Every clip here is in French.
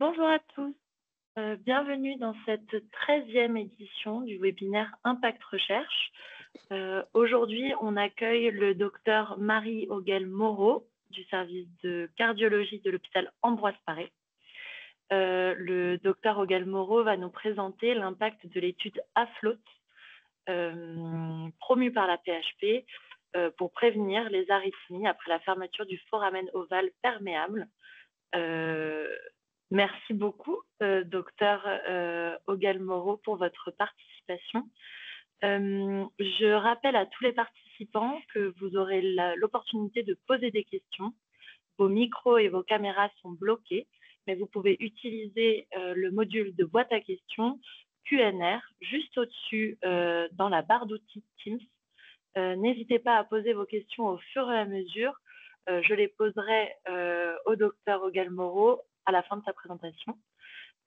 Bonjour à tous, bienvenue dans cette 13e édition du webinaire Impact Recherche. Aujourd'hui, on accueille le docteur Marie Auguel Moreau du service de cardiologie de l'hôpital Ambroise Paré. Le docteur Auguel Moreau va nous présenter l'impact de l'étude AFLOT promue par la PHP pour prévenir les arythmies après la fermeture du foramen ovale perméable. Merci beaucoup, docteur Auguel Moreau, pour votre participation. Je rappelle à tous les participants que vous aurez l'opportunité de poser des questions. Vos micros et vos caméras sont bloqués, mais vous pouvez utiliser le module de boîte à questions QNR juste au-dessus dans la barre d'outils Teams. N'hésitez pas à poser vos questions au fur et à mesure. Je les poserai au docteur Auguel Moreau à la fin de sa présentation.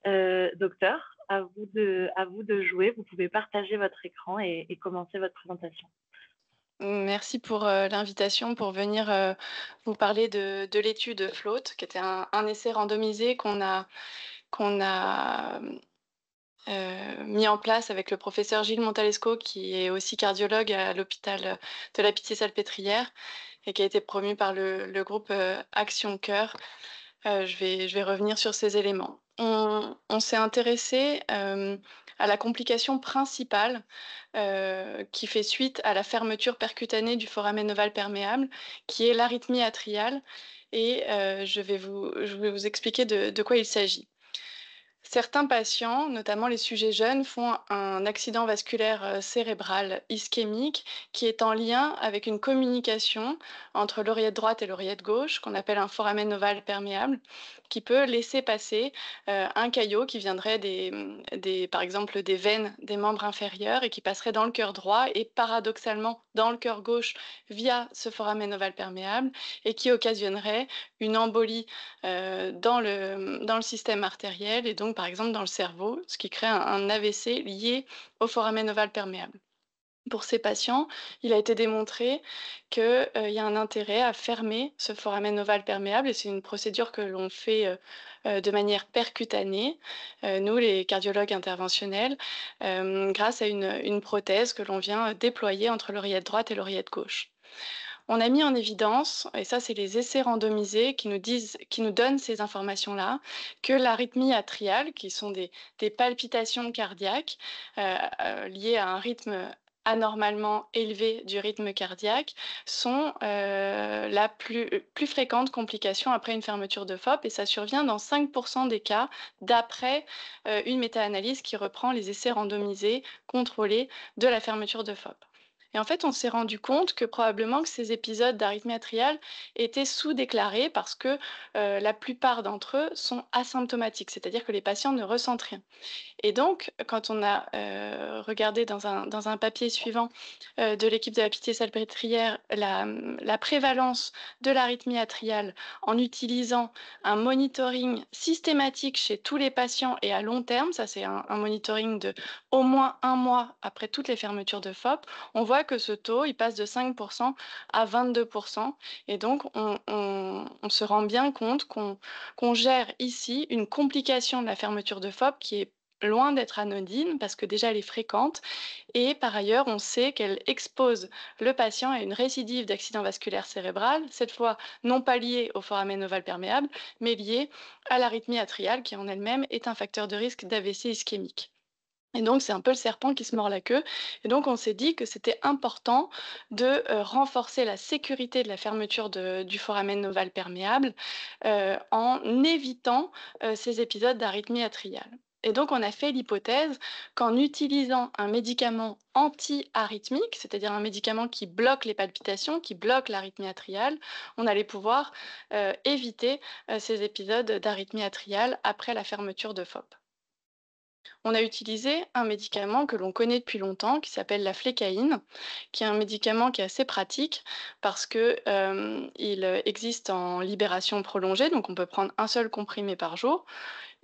Docteur, à vous de jouer. Vous pouvez partager votre écran et commencer votre présentation. Merci pour l'invitation pour venir vous parler de l'étude FLOAT, qui était un essai randomisé qu'on a mis en place avec le professeur Gilles Montalesco, qui est aussi cardiologue à l'hôpital de la Pitié-Salpêtrière et qui a été promu par le groupe Action Cœur. Je vais revenir sur ces éléments. On s'est intéressé à la complication principale qui fait suite à la fermeture percutanée du foramen ovale perméable, qui est l'arythmie atriale, et je vais vous expliquer de quoi il s'agit. Certains patients, notamment les sujets jeunes, font un accident vasculaire cérébral ischémique qui est en lien avec une communication entre l'oreillette droite et l'oreillette gauche, qu'on appelle un foramen ovale perméable, qui peut laisser passer un caillot qui viendrait par exemple, des veines des membres inférieurs et qui passerait dans le cœur droit et paradoxalement dans le cœur gauche via ce foramen ovale perméable et qui occasionnerait une embolie dans le système artériel et donc par exemple dans le cerveau, ce qui crée un AVC lié au foramen ovale perméable. Pour ces patients, il a été démontré qu'il y a un intérêt à fermer ce foramen ovale perméable et c'est une procédure que l'on fait de manière percutanée, nous les cardiologues interventionnels, grâce à une prothèse que l'on vient déployer entre l'oreillette droite et l'oreillette gauche. On a mis en évidence, et ça c'est les essais randomisés qui nous donnent ces informations-là, que l'arythmie atriale, qui sont des palpitations cardiaques liées à un rythme anormalement élevé du rythme cardiaque, sont la plus fréquente complication après une fermeture de FOP, et ça survient dans 5% des cas d'après une méta-analyse qui reprend les essais randomisés contrôlés de la fermeture de FOP. Et en fait, on s'est rendu compte que probablement que ces épisodes d'arythmie atriale étaient sous-déclarés parce que la plupart d'entre eux sont asymptomatiques, c'est-à-dire que les patients ne ressentent rien. Et donc, quand on a regardé dans un papier suivant de l'équipe de la Pitié-Salpêtrière la prévalence de l'arythmie atriale en utilisant un monitoring systématique chez tous les patients et à long terme, ça c'est un monitoring de au moins 1 mois après toutes les fermetures de FOP, on voit que ce taux il passe de 5% à 22%. Et donc, on se rend bien compte qu'on gère ici une complication de la fermeture de FOP qui est loin d'être anodine parce que déjà elle est fréquente et par ailleurs on sait qu'elle expose le patient à une récidive d'accident vasculaire cérébral, cette fois non pas liée au foramen ovale perméable, mais liée à l'arythmie atriale qui en elle-même est un facteur de risque d'AVC ischémique. Et donc, c'est un peu le serpent qui se mord la queue. Et donc, on s'est dit que c'était important de renforcer la sécurité de la fermeture du foramen ovale perméable en évitant ces épisodes d'arythmie atriale. Et donc, on a fait l'hypothèse qu'en utilisant un médicament anti-arythmique, c'est-à-dire un médicament qui bloque les palpitations, qui bloque l'arythmie atriale, on allait pouvoir éviter ces épisodes d'arythmie atriale après la fermeture de FOP. On a utilisé un médicament que l'on connaît depuis longtemps, qui s'appelle la flécaïne, qui est un médicament qui est assez pratique parce que il existe en libération prolongée, donc on peut prendre un seul comprimé par jour.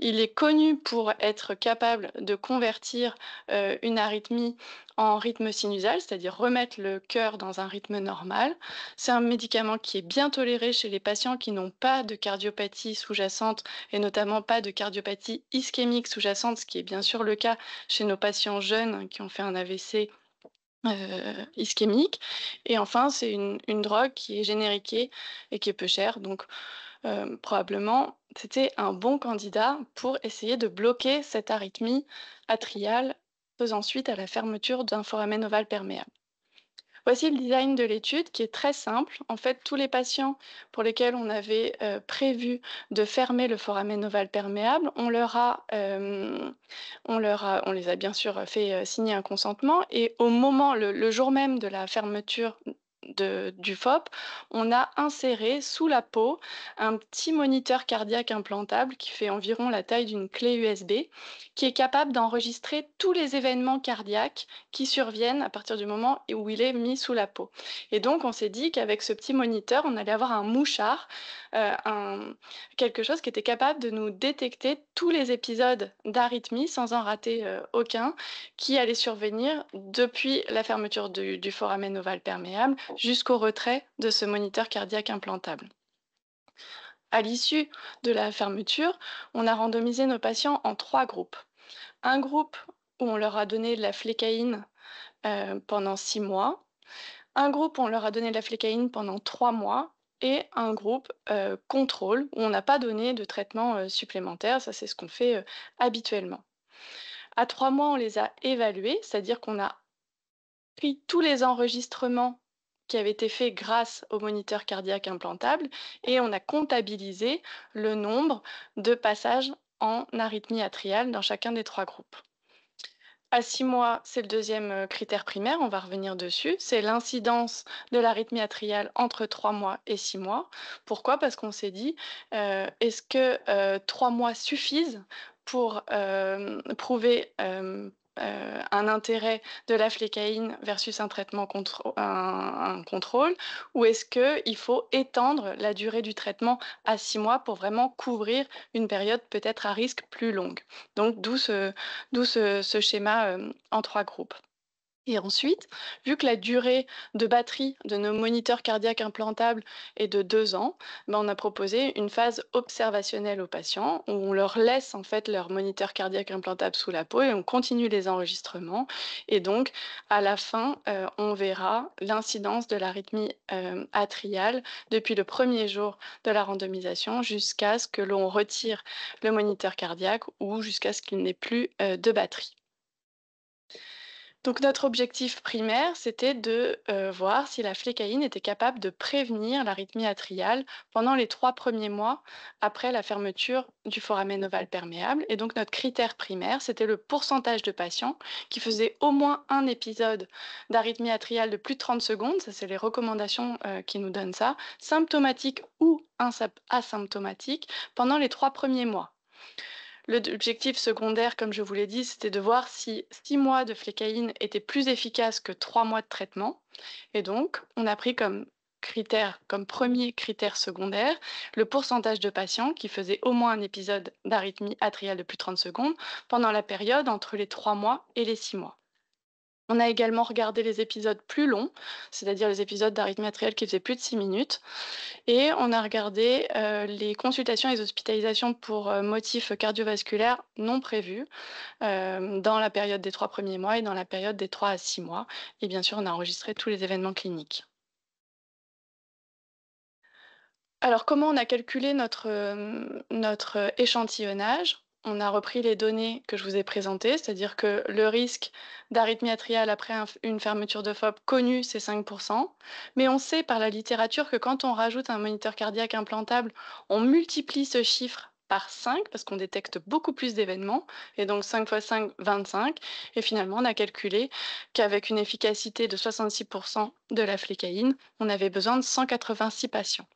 Il est connu pour être capable de convertir, une arythmie en rythme sinusal, c'est-à-dire remettre le cœur dans un rythme normal. C'est un médicament qui est bien toléré chez les patients qui n'ont pas de cardiopathie sous-jacente et notamment pas de cardiopathie ischémique sous-jacente, ce qui est bien sûr le cas chez nos patients jeunes qui ont fait un AVC, ischémique. Et enfin, c'est une drogue qui est génériquée et qui est peu chère, donc probablement, c'était un bon candidat pour essayer de bloquer cette arythmie atriale faisant suite à la fermeture d'un foramen ovale perméable. Voici le design de l'étude qui est très simple. En fait, tous les patients pour lesquels on avait prévu de fermer le foramen ovale perméable, on les a bien sûr fait signer un consentement et au moment, le jour même de la fermeture du FOP, on a inséré sous la peau un petit moniteur cardiaque implantable qui fait environ la taille d'une clé USB, qui est capable d'enregistrer tous les événements cardiaques qui surviennent à partir du moment où il est mis sous la peau. Et donc, on s'est dit qu'avec ce petit moniteur, on allait avoir un mouchard, quelque chose qui était capable de nous détecter tous les épisodes d'arythmie sans en rater aucun, qui allait survenir depuis la fermeture du foramen ovale perméable jusqu'au retrait de ce moniteur cardiaque implantable. À l'issue de la fermeture, on a randomisé nos patients en 3 groupes. Un groupe où on leur a donné de la flécaïne pendant 6 mois, un groupe où on leur a donné de la flécaïne pendant 3 mois et un groupe contrôle où on n'a pas donné de traitement supplémentaire. Ça, c'est ce qu'on fait habituellement. À 3 mois, on les a évalués, c'est-à-dire qu'on a pris tous les enregistrements qui avaient été faits grâce au moniteur cardiaque implantable et on a comptabilisé le nombre de passages en arythmie atriale dans chacun des 3 groupes. À 6 mois, c'est le deuxième critère primaire, on va revenir dessus, c'est l'incidence de l'arythmie atriale entre 3 mois et 6 mois. Pourquoi? Parce qu'on s'est dit, est-ce que 3 mois suffisent pour prouver un intérêt de la flécaïne versus un traitement un contrôle, ou est-ce qu'il faut étendre la durée du traitement à 6 mois pour vraiment couvrir une période peut-être à risque plus longue? Donc d'où ce schéma en 3 groupes. Et ensuite, vu que la durée de batterie de nos moniteurs cardiaques implantables est de 2 ans, ben, on a proposé une phase observationnelle aux patients où on leur laisse en fait leur moniteur cardiaque implantable sous la peau et on continue les enregistrements. Et donc, à la fin, on verra l'incidence de l'arythmie atriale depuis le premier jour de la randomisation jusqu'à ce que l'on retire le moniteur cardiaque ou jusqu'à ce qu'il n'ait plus de batterie. Donc notre objectif primaire, c'était de voir si la flécaïne était capable de prévenir l'arythmie atriale pendant les 3 premiers mois après la fermeture du foramen ovale perméable. Et donc notre critère primaire, c'était le pourcentage de patients qui faisaient au moins un épisode d'arythmie atriale de plus de 30 secondes, ça c'est les recommandations qui nous donnent ça, symptomatique ou asymptomatique pendant les 3 premiers mois. L'objectif secondaire, comme je vous l'ai dit, c'était de voir si 6 mois de flécaïne étaient plus efficaces que 3 mois de traitement. Et donc, on a pris comme critère, comme premier critère secondaire, le pourcentage de patients qui faisaient au moins un épisode d'arythmie atriale de plus de 30 secondes pendant la période entre les 3 mois et les 6 mois. On a également regardé les épisodes plus longs, c'est-à-dire les épisodes d'arythmie atriale qui faisaient plus de 6 minutes. Et on a regardé les consultations et les hospitalisations pour motifs cardiovasculaires non prévus dans la période des 3 premiers mois et dans la période des 3 à 6 mois. Et bien sûr, on a enregistré tous les événements cliniques. Alors, comment on a calculé notre échantillonnage? On a repris les données que je vous ai présentées, c'est-à-dire que le risque d'arythmie atriale après une fermeture de FOP connue, c'est 5 mais on sait par la littérature que quand on rajoute un moniteur cardiaque implantable, on multiplie ce chiffre par 5 parce qu'on détecte beaucoup plus d'événements et donc 5 fois 5, 25 et finalement, on a calculé qu'avec une efficacité de 66 de la flécaïne, on avait besoin de 186 patients.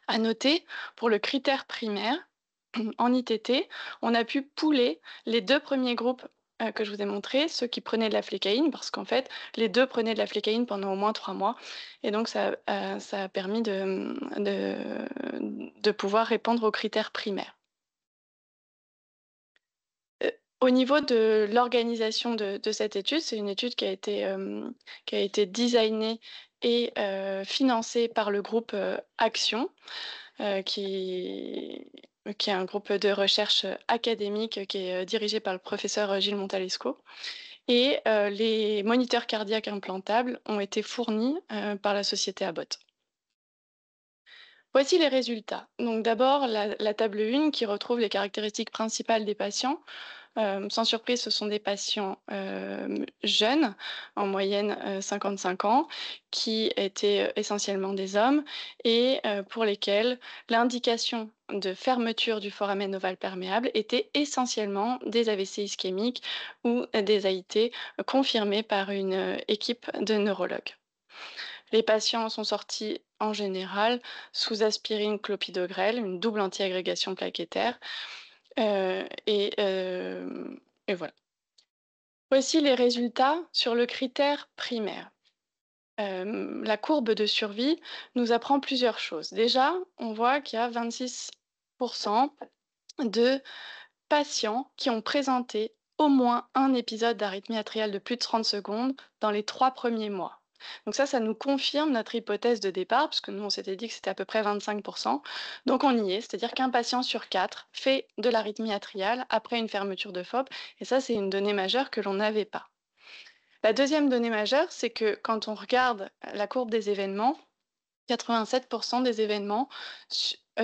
À noter, pour le critère primaire, en ITT, on a pu pooler les 2 premiers groupes, que je vous ai montrés, ceux qui prenaient de la flécaïne, parce qu'en fait, les 2 prenaient de la flécaïne pendant au moins 3 mois et donc ça a permis de pouvoir répondre aux critères primaires. Au niveau de l'organisation de cette étude, c'est une étude qui a été designée et financée par le groupe, Action, heu, qui qui est un groupe de recherche, académique, qui est, dirigé par le professeur, Gilles Montalesco et les moniteurs cardiaques implantables ont été fournis, par la société Abbott. Voici les résultats. Donc d'abord la table 1 qui retrouve les caractéristiques principales des patients. Sans surprise, ce sont des patients, jeunes, en moyenne, 55 ans, qui étaient, essentiellement des hommes et pour lesquels l'indication de fermeture du foramen ovale perméable était essentiellement des AVC ischémiques ou des AIT confirmés par une, équipe de neurologues. Les patients sont sortis en général sous aspirine clopidogrel, une double antiagrégation plaquettaire, Heu et hem et voilà. Voici les résultats sur le critère primaire. La courbe de survie nous apprend plusieurs choses. Déjà, on voit qu'il y a 26 de patients qui ont présenté au moins un épisode d'arythmie atriale de plus de 30 secondes dans les 3 premiers mois. Donc ça nous confirme notre hypothèse de départ, puisque nous, on s'était dit que c'était à peu près 25. Donc on y est, c'est-à-dire qu'un patient sur 4 fait de l'arythmie atriale après une fermeture de FOP, et ça, c'est une donnée majeure que l'on n'avait pas. La deuxième donnée majeure, c'est que quand on regarde la courbe des événements, 87 des événements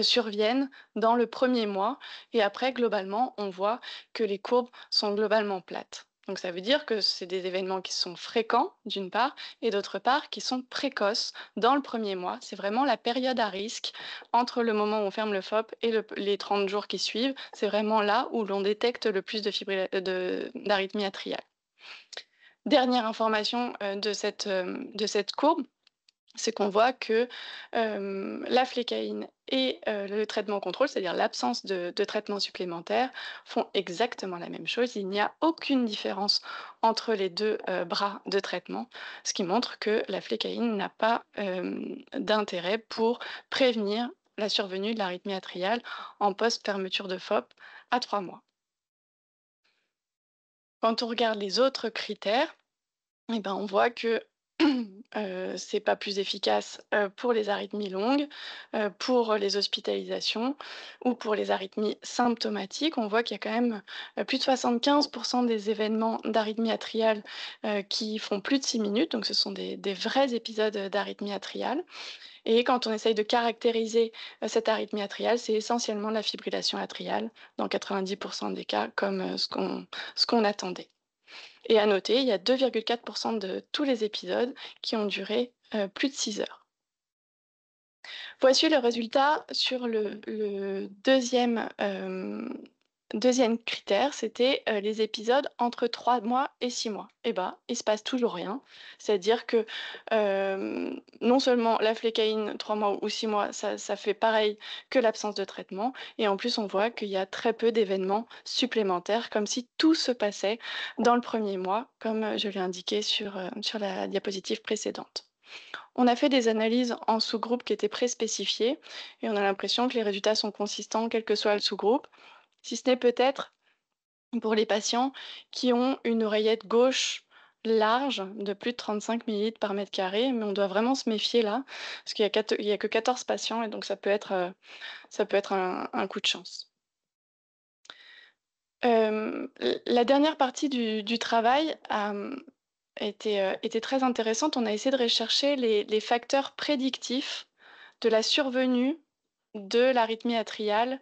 surviennent dans le premier mois et après, globalement, on voit que les courbes sont globalement plates. Donc ça veut dire que c'est des événements qui sont fréquents, d'une part, et d'autre part, qui sont précoces dans le premier mois. C'est vraiment la période à risque entre le moment où on ferme le FOP et les 30 jours qui suivent. C'est vraiment là où l'on détecte le plus d'arythmie atriale. Dernière information de cette courbe, c'est qu'on voit que la flécaïne et le traitement contrôle, c'est-à-dire l'absence de traitement supplémentaire, font exactement la même chose. Il n'y a aucune différence entre les deux bras de traitement, ce qui montre que la flécaïne n'a pas d'intérêt pour prévenir la survenue de l'arythmie atriale en post-fermeture de FOP à 3 mois. Quand on regarde les autres critères, eh ben, on voit que c'est pas plus efficace, pour les arythmies longues, pour les hospitalisations ou pour les arythmies symptomatiques. On voit qu'il y a quand même, plus de 75 des événements d'arythmie atriale, qui font plus de 6 minutes, donc ce sont des vrais épisodes, d'arythmie atriale et quand on essaye de caractériser, cette arythmie atriale, c'est essentiellement la fibrillation atriale dans 90 des cas comme, ce qu'on attendait. Et à noter, il y a 2,4 de tous les épisodes qui ont duré, plus de 6 heures. Voici le résultat sur le 2e critère, c'était, les épisodes entre 3 mois et 6 mois. Et ben, il se passe toujours rien. C'est-à-dire que, non seulement la flécaïne 3 mois ou 6 mois, ça fait pareil que l'absence de traitement et en plus on voit qu'il y a très peu d'événements supplémentaires, comme si tout se passait dans le premier mois, comme, je l'ai indiqué sur la diapositive précédente. On a fait des analyses en sous-groupes qui étaient préspécifiés et on a l'impression que les résultats sont consistants quel que soit le sous-groupe, si ce n'est peut-être pour les patients qui ont une oreillette gauche large de plus de 35 millilitres par mètre carré, mais on doit vraiment se méfier là, parce il y a que 14 patients et donc ça peut être un coup de chance. La dernière partie du travail était très intéressante. On a essayé de rechercher les facteurs prédictifs de la survenue de l'arythmie atriale,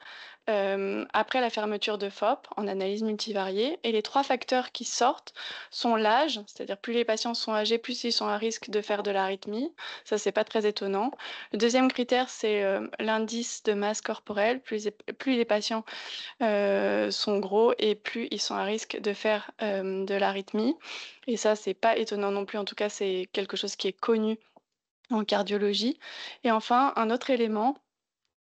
après la fermeture de FOP en analyse multivariée et les 3 facteurs qui sortent sont l'âge, c'est-à-dire plus les patients sont âgés, plus ils sont à risque de faire de l'arythmie. Ça, c'est pas très étonnant. Le deuxième critère, c'est, l'indice de masse corporelle. Plus les patients, sont gros et plus ils sont à risque de faire, de l'arythmie et ça, c'est pas étonnant non plus. En tout cas, c'est quelque chose qui est connu en cardiologie et enfin, un autre élément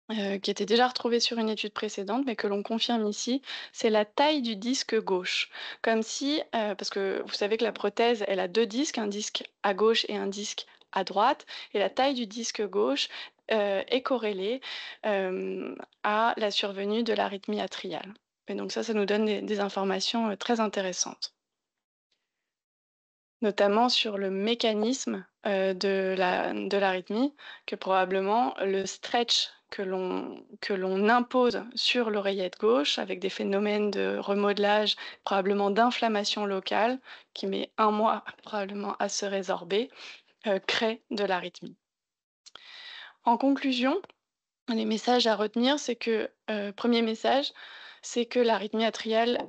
qui était déjà retrouvé sur une étude précédente, mais que l'on confirme ici, c'est la taille du disque gauche. Comme si, parce que vous savez que la prothèse, elle a 2 disques, un disque à gauche et un disque à droite, et la taille du disque gauche, est corrélée, à la survenue de l'arythmie atriale. Et donc ça nous donne des informations, très intéressantes. Notamment sur le mécanisme, de l'arythmie, que probablement le stretch que l'on impose sur l'oreillette gauche avec des phénomènes de remodelage, probablement d'inflammation locale, qui met 1 mois probablement à se résorber, crée de l'arythmie. En conclusion, les messages à retenir, c'est que, 1er message, c'est que l'arythmie atriale,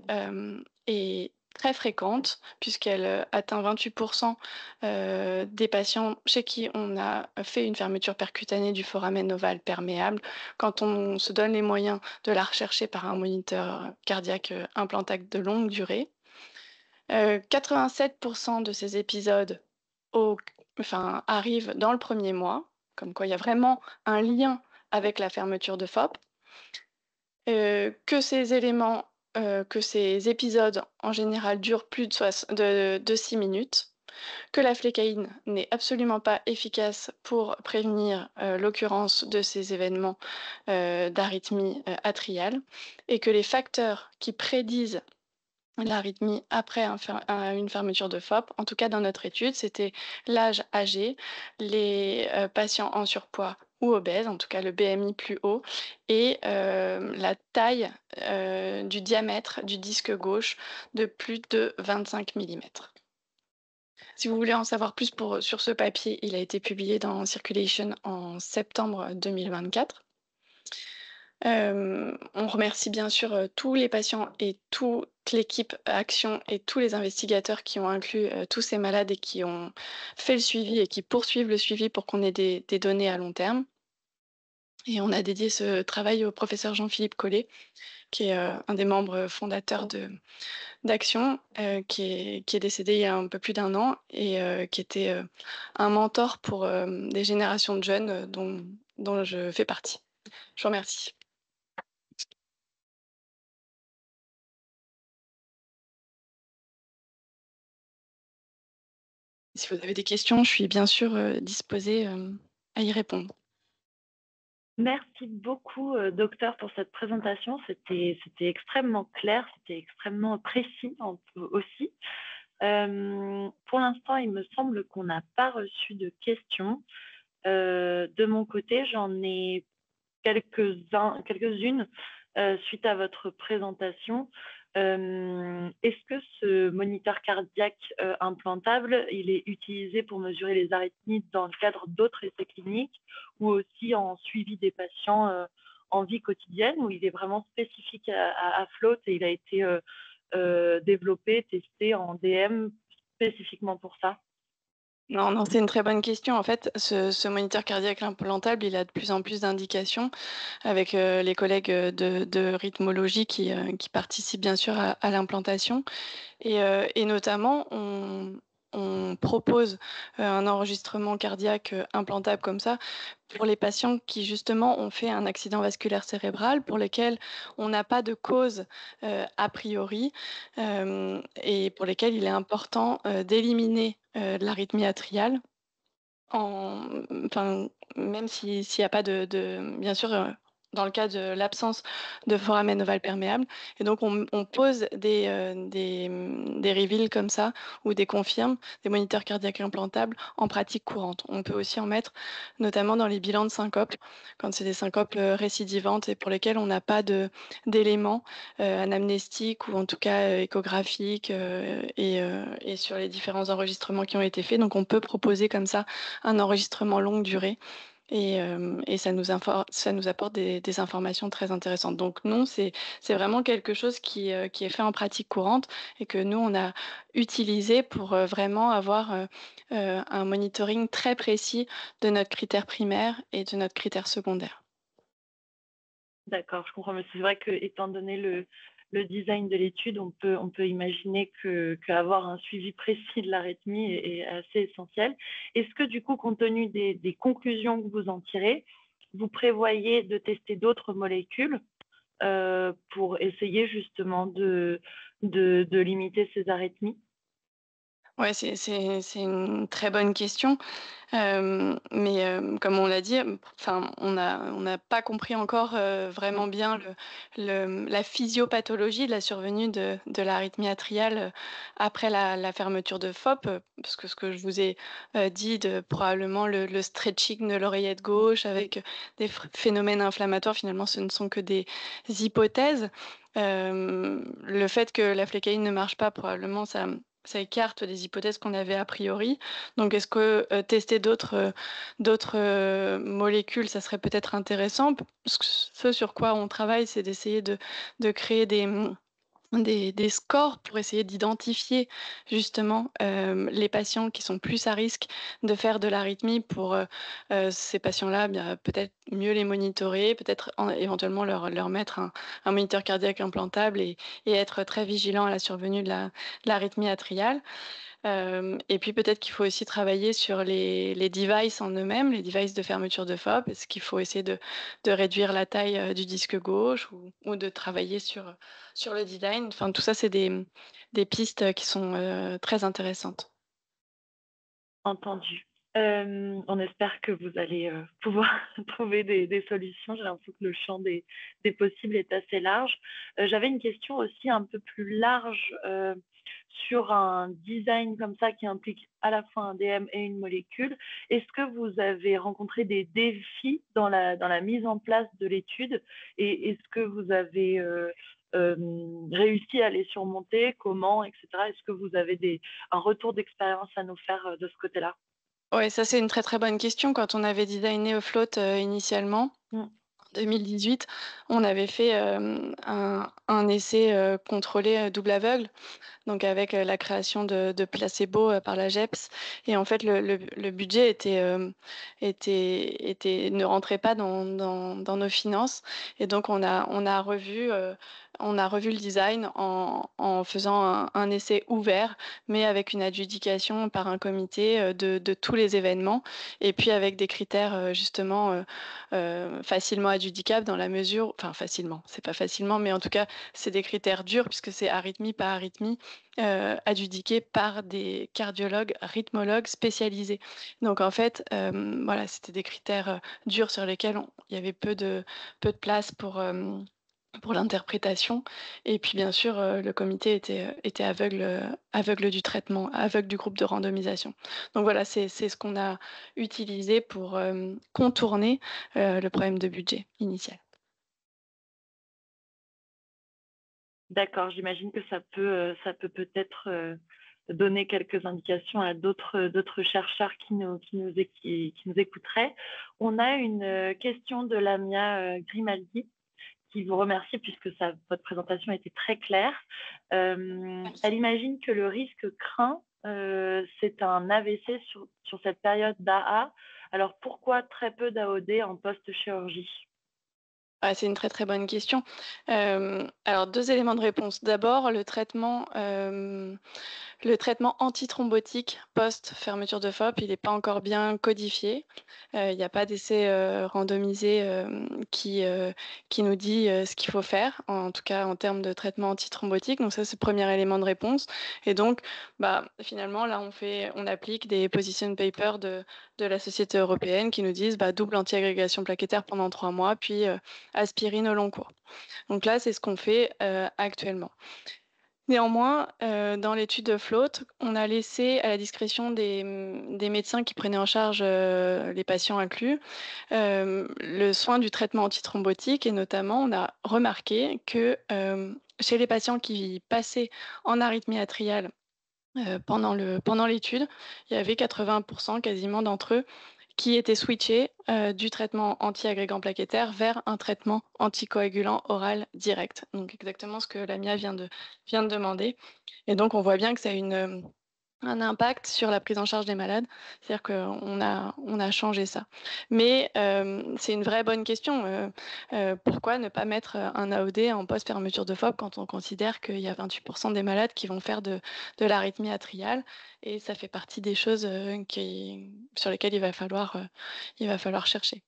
est très fréquente puisqu'elle, atteint 28 des patients chez qui on a fait une fermeture percutanée du foramen ovale perméable, quand on se donne les moyens de la rechercher par un moniteur cardiaque, implantable de longue durée. 87 de ces épisodes au arrivent dans le 1er mois, comme quoi il y a vraiment un lien avec la fermeture de FOP. Que ces éléments, que ces épisodes en général durent plus de 6 minutes, que la flécaïne n'est absolument pas efficace pour prévenir, l'occurrence de ces événements, d'arythmie, atriale, et que les facteurs qui prédisent l'arythmie après une fermeture de FOP, en tout cas dans notre étude, c'était l'âge âgé, les, patients en surpoids ou obèses, en tout cas le BMI plus haut, et la taille, du diamètre du disque gauche de plus de 25 millimètres. Si vous voulez en savoir plus sur ce papier, il a été publié dans Circulation en septembre 2024. On remercie bien sûr, tous les patients et toute l'équipe Action et tous les investigateurs qui ont inclus, tous ces malades et qui ont fait le suivi et qui poursuivent le suivi pour qu'on ait des données à long terme. Et on a dédié ce travail au professeur Jean-Philippe Collet, qui est, un des membres fondateurs d'Action, qui est décédé il y a un peu plus d'1 an et qui était, un mentor pour, des générations de jeunes, dont je fais partie. Je vous remercie. Si vous avez des questions, je suis bien sûr, disposée, à y répondre. Merci beaucoup, docteur, pour cette présentation. C'était extrêmement clair, c'était extrêmement précis aussi. Pour l'instant, il me semble qu'on n'a pas reçu de questions. De mon côté, j'en ai quelques-unes suite à votre présentation. Est-ce que ce moniteur cardiaque implantable, il est utilisé pour mesurer les arythmies dans le cadre d'autres essais cliniques ou aussi en suivi des patients en vie quotidienne, ou il est vraiment spécifique à Float et il a été développé, testé en DM spécifiquement pour ça? Non, non, c'est une très bonne question. En fait, ce moniteur cardiaque implantable, il a de plus en plus d'indications avec, les collègues, de rythmologie qui participent bien sûr à l'implantation. Et notamment, on propose, un enregistrement cardiaque, implantable comme ça pour les patients qui justement ont fait un accident vasculaire cérébral, pour lesquels on n'a pas de cause, a priori, et pour lesquels il est important, d'éliminer, l'arythmie atriale en même s'il y a pas de bien sûr, dans le cas de l'absence de foramen ovale perméable, et donc on pose des reveals comme ça ou des confirmes, des moniteurs cardiaques implantables en pratique courante. On peut aussi en mettre notamment dans les bilans de syncope, quand c'est des syncopes, récidivantes et pour lesquelles on n'a pas d'éléments, anamnestiques ou en tout cas, échographiques, et sur les différents enregistrements qui ont été faits. Donc on peut proposer comme ça un enregistrement longue durée et ça nous apporte des informations très intéressantes. Donc non, c'est vraiment quelque chose qui est fait en pratique courante et que nous, on a utilisé pour, vraiment avoir, un monitoring très précis de notre critère primaire et de notre critère secondaire. D'accord, je comprends, mais c'est vrai qu'étant donné le design de l'étude, on peut imaginer qu'avoir un suivi précis de l'arythmie est assez essentiel. Est-ce que du coup, compte tenu des conclusions que vous en tirez, vous prévoyez de tester d'autres molécules pour essayer justement de limiter ces arythmies? Ouais, c'est une très bonne question. Mais comme on l'a dit, enfin, on n'a pas compris encore, Mmh. vraiment bien la physiopathologie de la survenue de l'arythmie atriale, après la fermeture de FOP, parce que ce que je vous ai, dit de probablement le stretching de l'oreillette gauche avec, des phénomènes inflammatoires, finalement, ce ne sont que des hypothèses. Le fait que la flécaïne ne marche pas, probablement ça écarte des hypothèses qu'on avait a priori. Donc est-ce que, tester d'autres molécules, ça serait peut-être intéressant? Ce sur quoi on travaille, c'est d'essayer de créer des scores pour essayer d'identifier justement, les patients qui sont plus à risque de faire de l'arythmie pour, ces patients-là, bien, peut-être mieux les monitorer, peut-être éventuellement leur mettre un moniteur cardiaque implantable et être très vigilant à la survenue de l'arythmie atriale. Et puis peut-être qu'il faut aussi travailler sur les devices en eux-mêmes, les devices de fermeture de FOP. Est-ce qu'il faut essayer de réduire la taille, du disque gauche ou de travailler sur le design? Enfin, tout ça, c'est des pistes, qui sont, très intéressantes. Entendu. On espère que vous allez, pouvoir trouver des solutions. J'ai l'impression que le champ des possibles est assez large. J'avais une question aussi un peu plus large, sur un design comme ça qui implique à la fois un DM et une molécule. Est-ce que vous avez rencontré des défis dans la mise en place de l'étude? Et est-ce que vous avez, réussi à les surmonter? Comment et cetera? Est-ce que vous avez un retour d'expérience à nous faire, de ce côté-là? Ouais, ça, c'est une très, très bonne question. Quand on avait designé Float, initialement, Mmh. 2018, on avait fait, un essai, contrôlé, double aveugle. Donc avec, la création de placebos, par la GEPS et en fait le budget ne rentrait pas dans nos finances et donc on a revu le design en faisant un essai ouvert, mais avec une adjudication par un comité, de tous les événements et puis avec des critères, justement, facilement adjudicables dans la mesure enfin facilement, c'est pas facilement, mais en tout cas, c'est des critères durs puisque c'est arythmie par arythmie adjudiqués par des cardiologues, rythmologues spécialisés. Donc en fait, voilà, c'était des critères, durs sur lesquels il y avait peu de place pour l'interprétation et puis bien sûr, le comité était aveugle, aveugle du traitement, aveugle du groupe de randomisation. Donc voilà, c'est ce qu'on a utilisé pour, contourner, le problème de budget initial. D'accord, j'imagine que ça peut peut-être, donner quelques indications à d'autres chercheurs qui nous écouteraient. On a une, question de Lamia, Grimaldi qui vous remercie puisque votre présentation était très claire. Elle imagine que le risque craint, c'est un AVC sur cette période d'AA. Alors pourquoi très peu d'AOD en post-chirurgie? Ah, c'est une très, très bonne question. Alors 2 éléments de réponse. D'abord, le traitement antithrombotique post-fermeture de FOP, il n'est pas encore bien codifié. Il n'y a pas d'essai, randomisé, qui nous dit, ce qu'il faut faire, en tout cas en termes de traitement antithrombotique. Donc ça, c'est le premier élément de réponse et donc, bah, finalement, là, on applique des position papers de la Société européenne qui nous disent, bah, double antiagrégation plaquettaire pendant 3 mois, puis, aspirine au long cours. Donc là, c'est ce qu'on fait, actuellement. Néanmoins, dans l'étude de Float, on a laissé à la discrétion des médecins qui prenaient en charge, les patients inclus, le soin du traitement antithrombotique et notamment on a remarqué que, chez les patients qui passaient en arythmie atriale, pendant l'étude, il y avait 80 quasiment d'entre eux qui étaient switchés, du traitement anti-agrégant plaquettaire vers un traitement anticoagulant oral direct. Donc exactement ce que Lamia vient de demander et donc on voit bien que ça a un impact sur la prise en charge des malades. C'est-à-dire qu'on a changé ça. Mais c'est une vraie bonne question, pourquoi ne pas mettre, un AOD en post-fermeture de FOP quand on considère qu'il y a 28 des malades qui vont faire de l'arythmie atriale et ça fait partie des choses, sur lesquelles il va falloir chercher.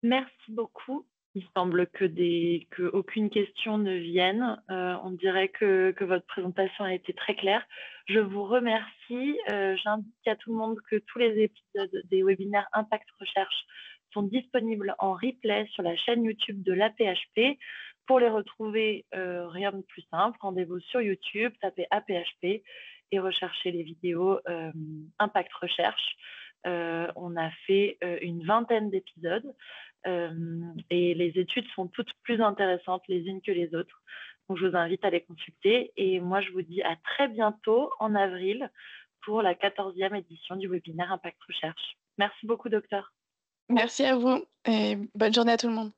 Merci beaucoup. Il semble que aucune question ne vienne. On dirait que votre présentation a été très claire. Je vous remercie. J'indique à tout le monde que tous les épisodes des webinaires Impact Recherche sont disponibles en replay sur la chaîne YouTube de l'APHP. Pour les retrouver, rien de plus simple. Rendez-vous sur YouTube, tapez APHP et recherchez les vidéos Impact Recherche. On a fait une vingtaine d'épisodes. Et les études sont toutes plus intéressantes les unes que les autres. Donc, je vous invite à les consulter. Et moi, je vous dis à très bientôt en avril pour la 14e édition du webinaire Impact Recherche. Merci beaucoup, docteur. Merci à vous et bonne journée à tout le monde.